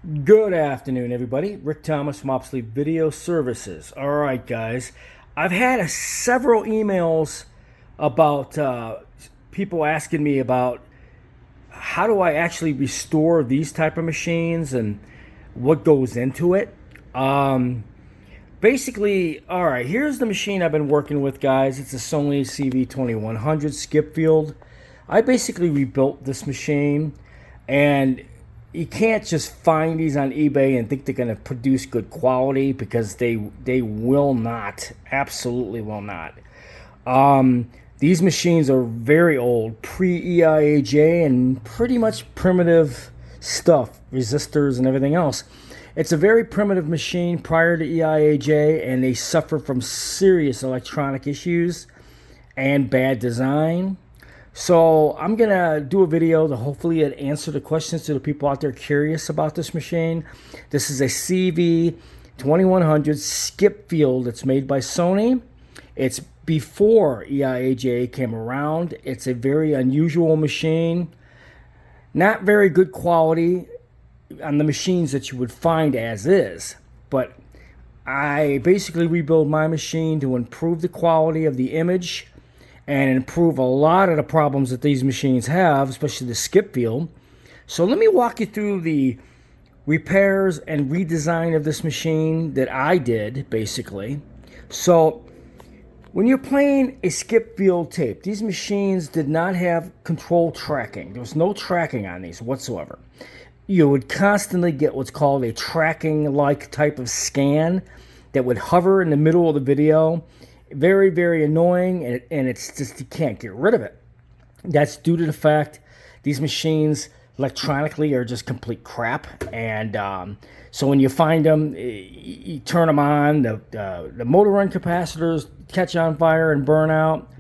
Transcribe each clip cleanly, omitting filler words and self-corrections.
Good afternoon, everybody. Rick Thomas from Obsolete Video Services. All right, guys. I've had several emails about people asking me about how do I actually restore these type of machines and what goes into it. Basically, all right, here's the machine I've been working with, guys. It's a Sony CV2100 skip field. I basically rebuilt this machine, and you can't just find these on eBay and think they're going to produce good quality, because they will not. Absolutely will not. These machines are very old, pre-EIAJ, and pretty much primitive stuff, resistors and everything else. It's a very primitive machine prior to EIAJ, and they suffer from serious electronic issues and bad design. So I'm going to do a video to hopefully answer the questions to the people out there curious about this machine. This is a CV2100 skip field. It's made by Sony. It's before EIAJ came around. It's a very unusual machine. Not very good quality on the machines that you would find as is. But I basically rebuilt my machine to improve the quality of the image and improve a lot of the problems that these machines have, especially the skip field. So let me walk you through the repairs and redesign of this machine that I did, basically. So when you're playing a skip field tape, these machines did not have control tracking. There was no tracking on these whatsoever. You would constantly get what's called a tracking-like type of scan that would hover in the middle of the video. Very, very annoying, and it's just, you can't get rid of it. That's due to the fact these machines electronically are just complete crap. And so when you find them, you turn them on, the motor run capacitors catch on fire and burn out,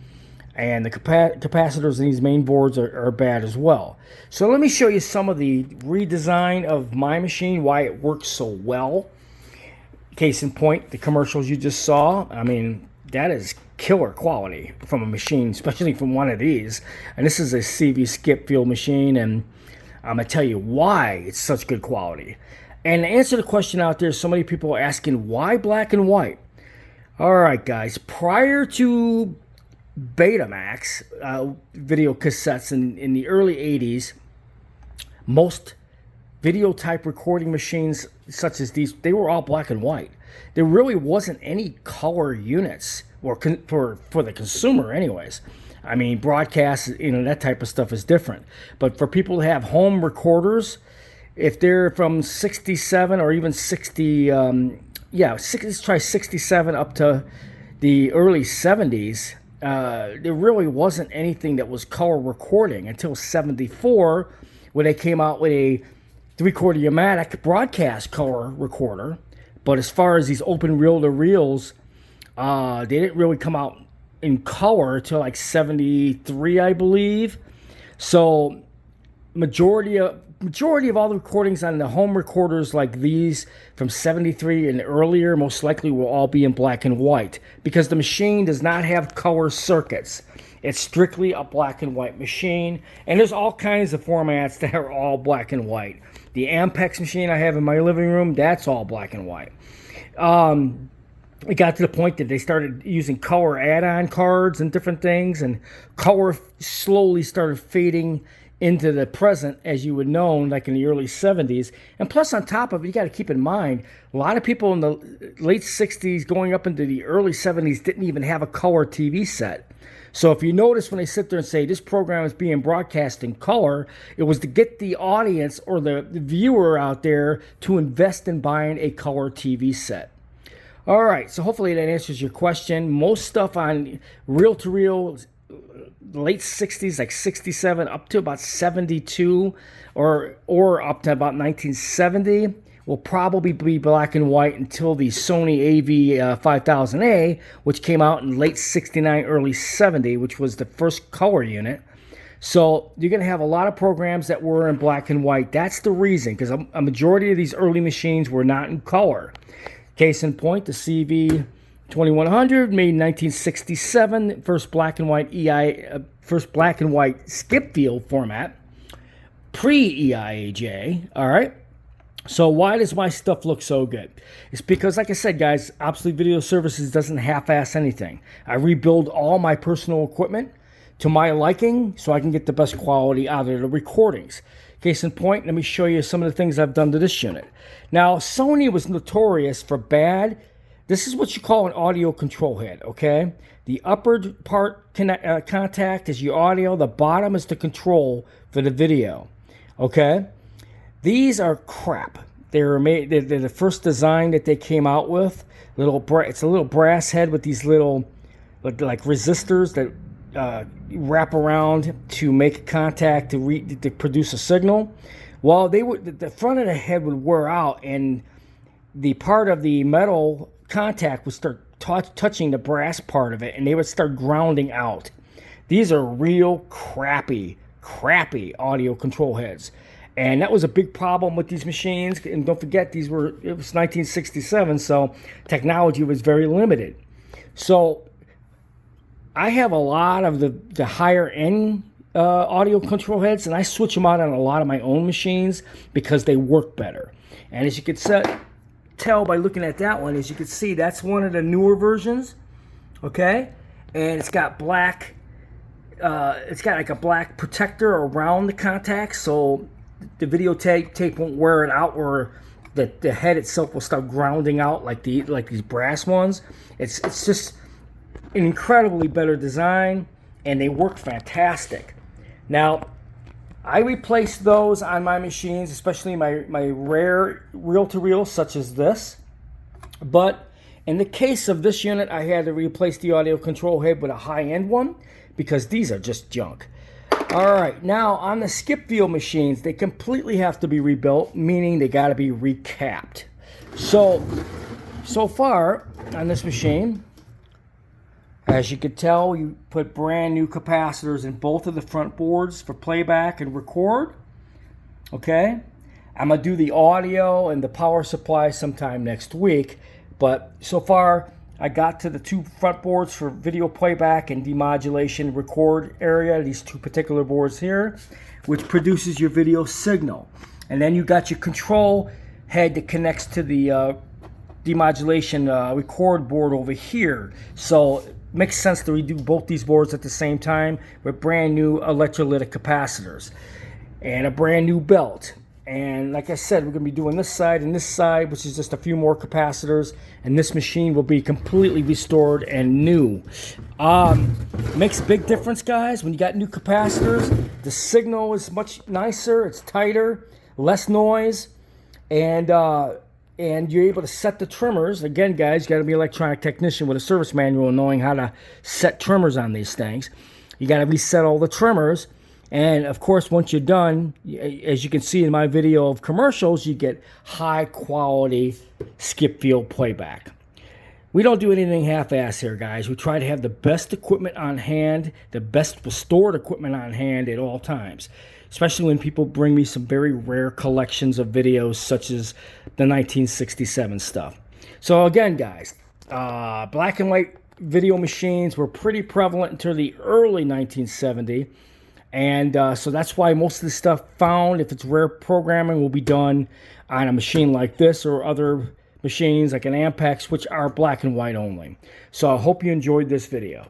and the capacitors in these main boards are bad as well. So let me show you some of the redesign of my machine, why it works so well. Case in point, the commercials you just saw. I mean, that is killer quality from a machine, especially from one of these. And this is a CV skip field machine, and I'm going to tell you why it's such good quality. And to answer the question out there, so many people are asking, why black and white? All right, guys, prior to Betamax video cassettes in the early 80s, most video type recording machines such as these, they were all black and white. There really wasn't any color units, or for the consumer anyways. I mean, broadcast, that type of stuff is different. But for people to have home recorders, if they're from 67 or even 60, let's try 67 up to the early 70s, there really wasn't anything that was color recording until 74, when they came out with a 3/4 Yamatic broadcast color recorder. But as far as these open reel-to-reels, they didn't really come out in color until like 73, I believe. So majority of all the recordings on the home recorders like these from 73 and earlier most likely will all be in black and white, because the machine does not have color circuits. It's strictly a black and white machine, and there's all kinds of formats that are all black and white. The Ampex machine I have in my living room, that's all black and white. It got to the point that they started using color add-on cards and different things, and color slowly started fading into the present, as you would know, like in the early 70s. And plus, on top of it, you got to keep in mind, a lot of people in the late 60s going up into the early 70s didn't even have a color TV set. So if you notice, when they sit there and say this program is being broadcast in color, it was to get the audience or the viewer out there to invest in buying a color TV set. All right, so hopefully that answers your question. Most stuff on reel-to-reel, late 60s, like 67 up to about 72, or up to about 1970, will probably be black and white until the Sony AV5000A, which came out in late 69, early 70, which was the first color unit. So you're going to have a lot of programs that were in black and white. That's the reason, because a majority of these early machines were not in color. Case in point, the CV2100, made in 1967, first black and white skip field format, pre-EIAJ, all right? So why does my stuff look so good? It's because, like I said, guys, Obsolete Video Services doesn't half-ass anything. I rebuild all my personal equipment to my liking so I can get the best quality out of the recordings. Case in point, let me show you some of the things I've done to this unit. Now, Sony was notorious for bad. This is what you call an audio control head, okay? The upper part contact is your audio. The bottom is the control for the video, okay? These are crap. They're the first design that they came out with. It's a little brass head with these little like resistors that wrap around to make contact to produce a signal. Well, the front of the head would wear out, and the part of the metal contact would start touching the brass part of it, and they would start grounding out. These are real crappy audio control heads. And that was a big problem with these machines. And don't forget, it was 1967, so technology was very limited. So I have a lot of the higher end audio control heads, and I switch them out on a lot of my own machines because they work better. And as you can tell by looking at that one, as you can see, that's one of the newer versions, okay? And it's got black, it's got like a black protector around the contacts, so the videotape won't wear it out, or the head itself will start grounding out like these brass ones. It's just an incredibly better design, and they work fantastic. Now, I replaced those on my machines, especially my rare reel-to-reel such as this. But in the case of this unit, I had to replace the audio control head with a high-end one because these are just junk. All right, now on the skip field machines, they completely have to be rebuilt, meaning they got to be recapped. So far on this machine, as you can tell, you put brand new capacitors in both of the front boards for playback and record. Okay, I'm gonna do the audio and the power supply sometime next week, but so far I got to the two front boards for video playback and demodulation record area, these two particular boards here, which produces your video signal. And then you got your control head that connects to the demodulation record board over here. So it makes sense to redo both these boards at the same time with brand new electrolytic capacitors and a brand new belt. And like I said, we're going to be doing this side and this side, which is just a few more capacitors, and this machine will be completely restored and new. Makes a big difference, guys. When you got new capacitors, the signal is much nicer, it's tighter, less noise, and you're able to set the trimmers. Again, guys, you got to be an electronic technician with a service manual knowing how to set trimmers on these things. You got to reset all the trimmers. And of course, once you're done, as you can see in my video of commercials, you get high quality skip field playback. We don't do anything half-ass here, guys. We try to have the best equipment on hand, the best restored equipment on hand at all times, especially when people bring me some very rare collections of videos such as the 1967 stuff. So again, guys, black and white video machines were pretty prevalent until the early 1970s. And so that's why most of the stuff found, if it's rare programming, will be done on a machine like this or other machines like an Ampex, which are black and white only. So I hope you enjoyed this video.